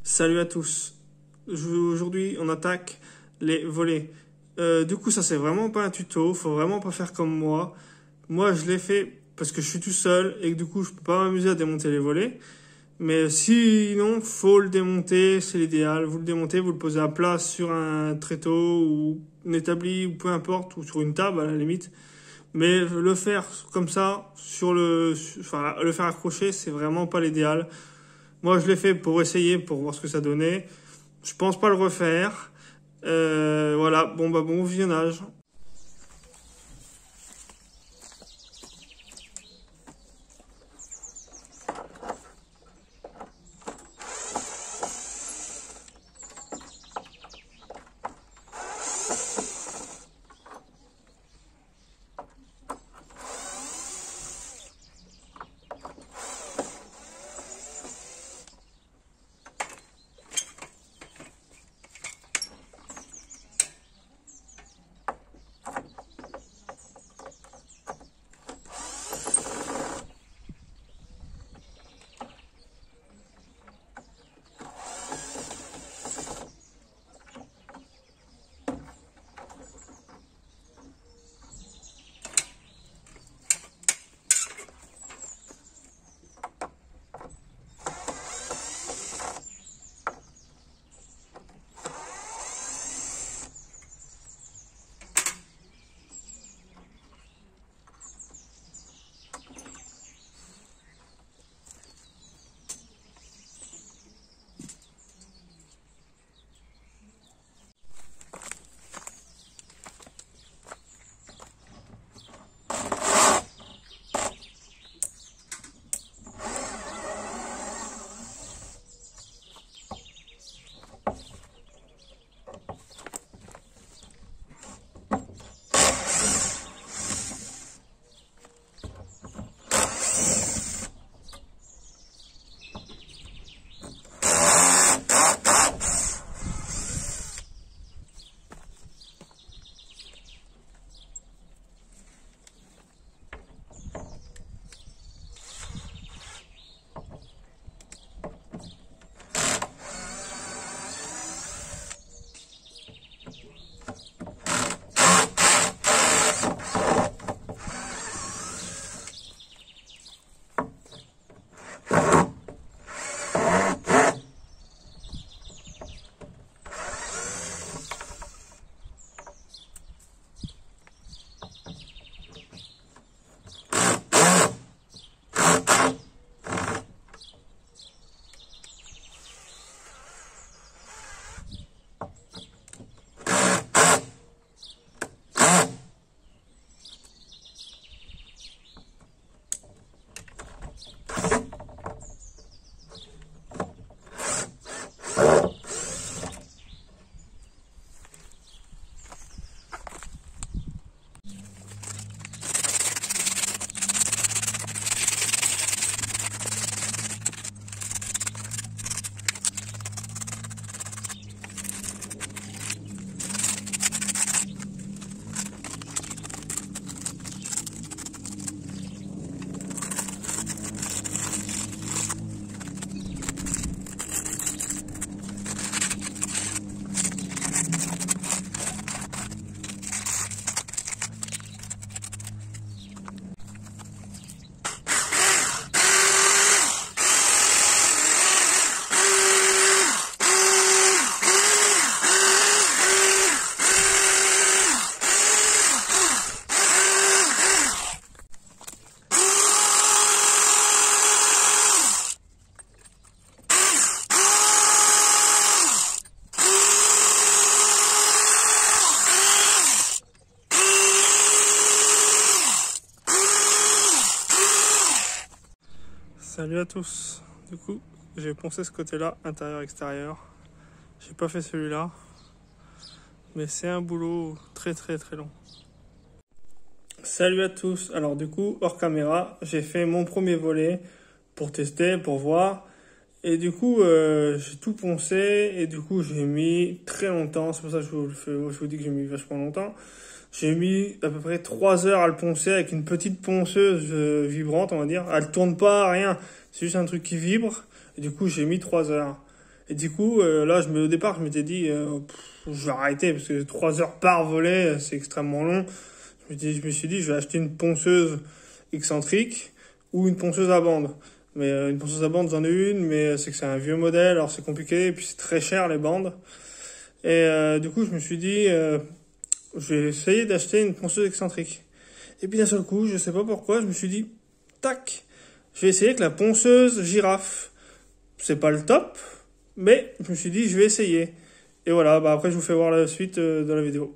Salut à tous. Aujourd'hui, on attaque les volets. Du coup, ça c'est vraiment pas un tuto. Faut vraiment pas faire comme moi. Moi, je l'ai fait parce que je suis tout seul et que du coup, je peux pas m'amuser à démonter les volets. Mais sinon, faut le démonter, c'est l'idéal. Vous le démontez, vous le posez à plat sur un tréteau ou un établi ou peu importe, ou sur une table à la limite. Mais le faire comme ça, enfin, le faire accrocher, c'est vraiment pas l'idéal. Moi, je l'ai fait pour essayer, pour voir ce que ça donnait. Je pense pas le refaire. Voilà, bon visionnage. Salut à tous. Du coup, j'ai poncé ce côté-là, intérieur-extérieur. J'ai pas fait celui-là, mais c'est un boulot très long. Salut à tous. Alors du coup, hors caméra, j'ai fait mon premier volet pour tester, pour voir. Et du coup, j'ai tout poncé et du coup, j'ai mis très longtemps. C'est pour ça que je vous dis que j'ai mis vachement longtemps. J'ai mis à peu près 3 heures à le poncer avec une petite ponceuse vibrante, on va dire. Elle tourne pas, rien. C'est juste un truc qui vibre. Et du coup, j'ai mis 3 heures. Et du coup, là, au départ, je m'étais dit, je vais arrêter parce que 3 heures par volet, c'est extrêmement long. Je me suis dit, je vais acheter une ponceuse excentrique ou une ponceuse à bande. Mais une ponceuse à bande, j'en ai une, mais c'est que c'est un vieux modèle, alors c'est compliqué, et puis c'est très cher les bandes. Et du coup, je me suis dit, je vais essayer d'acheter une ponceuse excentrique. Et puis d'un seul coup, je sais pas pourquoi, je me suis dit, tac, je vais essayer avec la ponceuse girafe. C'est pas le top, mais je me suis dit, je vais essayer. Et voilà, bah après, je vous fais voir la suite de la vidéo.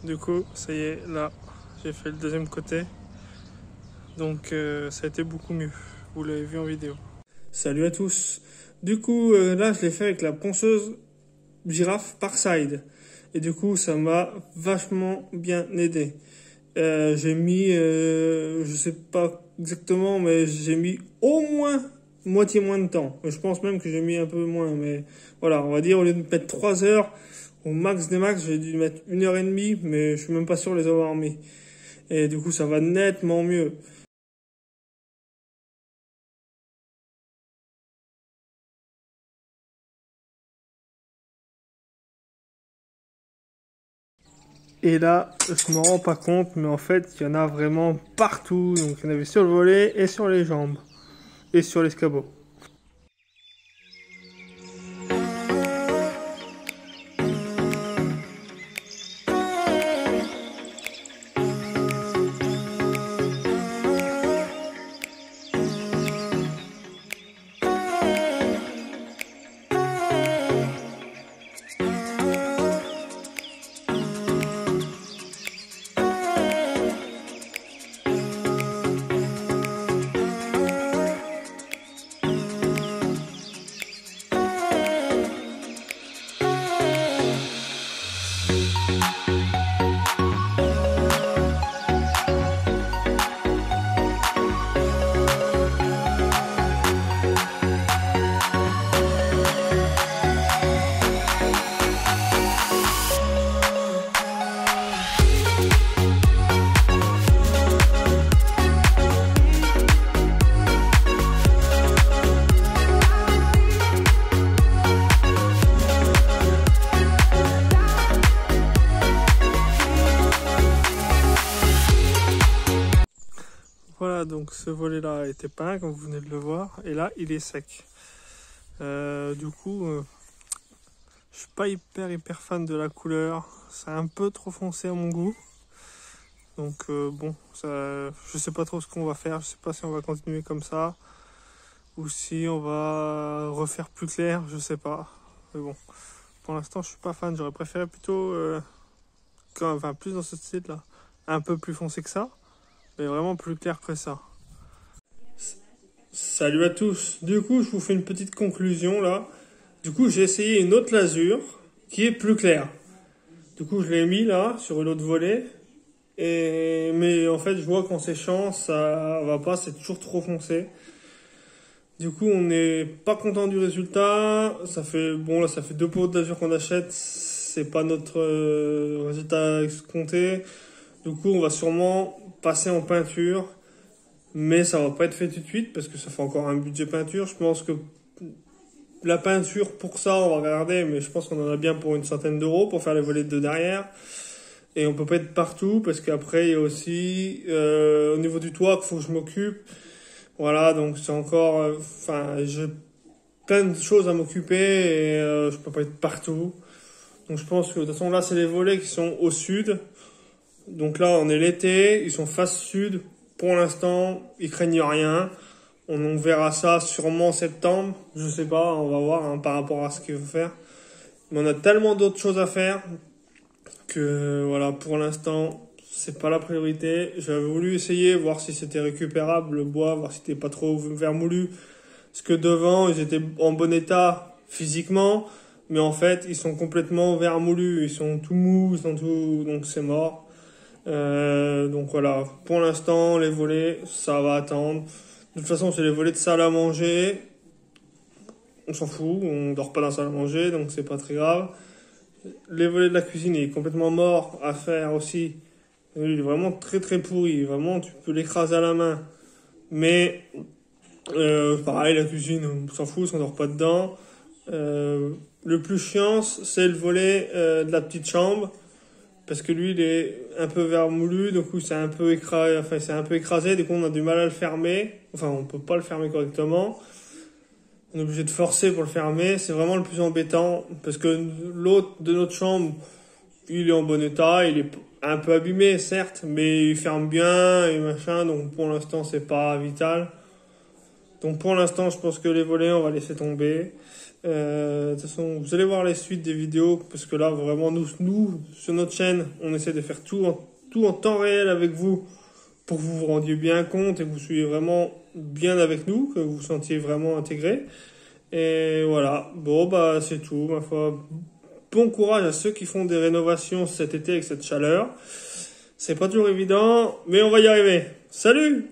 Du coup, ça y est, là, j'ai fait le deuxième côté. Donc, ça a été beaucoup mieux. Vous l'avez vu en vidéo. Salut à tous. Du coup, là, je l'ai fait avec la ponceuse girafe Parkside. Et du coup, ça m'a vachement bien aidé. J'ai mis, je sais pas exactement, mais j'ai mis au moins moitié moins de temps. Je pense même que j'ai mis un peu moins, mais voilà, on va dire au lieu de mettre 3 heures, au max des max, j'ai dû mettre 1 heure et demie, mais je suis même pas sûr de les avoir mis. Et du coup, ça va nettement mieux. Et là, je me rends pas compte, mais en fait, il y en a vraiment partout. Donc, il y en avait sur le volet et sur les jambes. Et sur l'escabeau. Voilà, donc ce volet-là a été peint, comme vous venez de le voir, et là, il est sec. Du coup, je suis pas hyper fan de la couleur. C'est un peu trop foncé à mon goût. Donc bon, ça, je sais pas trop ce qu'on va faire. Je sais pas si on va continuer comme ça ou si on va refaire plus clair. Je sais pas. Mais bon, pour l'instant, je suis pas fan. J'aurais préféré plutôt, enfin, plus dans ce style-là, un peu plus foncé que ça, mais vraiment plus clair que ça. Salut à tous. Du coup, je vous fais une petite conclusion là. Du coup, j'ai essayé une autre lasure qui est plus claire. Du coup, je l'ai mis là sur l'autre volet. Mais en fait, je vois qu'en séchant, ça va pas, c'est toujours trop foncé. Du coup, on n'est pas content du résultat. Ça fait, bon là, ça fait 2 pots d'azur qu'on achète. C'est pas notre résultat escompté. Du coup, on va sûrement passer en peinture. Mais ça va pas être fait tout de suite parce que ça fait encore un budget peinture. Je pense que la peinture, pour ça, on va regarder, mais je pense qu'on en a bien pour une centaine d'euros pour faire les volets de derrière. Et on peut pas être partout parce qu'après, il y a aussi au niveau du toit qu'il faut que je m'occupe. Voilà, donc c'est encore... Enfin, j'ai plein de choses à m'occuper et je peux pas être partout. Donc je pense que de toute façon, là, c'est les volets qui sont au sud. Donc là, on est l'été, ils sont face sud. Pour l'instant, ils craignent rien. On verra ça sûrement en septembre. Je sais pas, on va voir par rapport à ce qu'il faut faire. Mais on a tellement d'autres choses à faire que voilà, pour l'instant, c'est pas la priorité. J'avais voulu essayer, voir si c'était récupérable le bois, voir si c'était pas trop vermoulu. Parce que devant, ils étaient en bon état physiquement, mais en fait, ils sont complètement vermoulus. Ils sont tout mous, ils sont tout, donc c'est mort. Donc voilà, pour l'instant, les volets, ça va attendre. De toute façon, c'est les volets de salle à manger. On s'en fout, on dort pas dans la salle à manger, donc c'est pas très grave. Les volets de la cuisine, il est complètement mort à faire aussi. Il est vraiment très pourri. Vraiment, tu peux l'écraser à la main. Mais pareil, la cuisine, on s'en fout, on dort pas dedans. Le plus chiant, c'est le volet de la petite chambre. Parce que lui, il est un peu vermoulu, du coup, c'est un peu écrasé, du coup, on a du mal à le fermer. Enfin, on peut pas le fermer correctement. On est obligé de forcer pour le fermer. C'est vraiment le plus embêtant, parce que l'autre de notre chambre, il est en bon état, il est un peu abîmé, certes, mais il ferme bien et machin, donc pour l'instant, c'est pas vital. Donc pour l'instant, je pense que les volets, on va laisser tomber. De toute façon, vous allez voir les suites des vidéos parce que là, vraiment, nous sur notre chaîne, on essaie de faire tout en temps réel avec vous pour que vous vous rendiez bien compte et que vous soyez vraiment bien avec nous, que vous vous sentiez vraiment intégré. Et voilà, bon, bah c'est tout, ma foi. Bon courage à ceux qui font des rénovations cet été avec cette chaleur. C'est pas toujours évident, mais on va y arriver. Salut!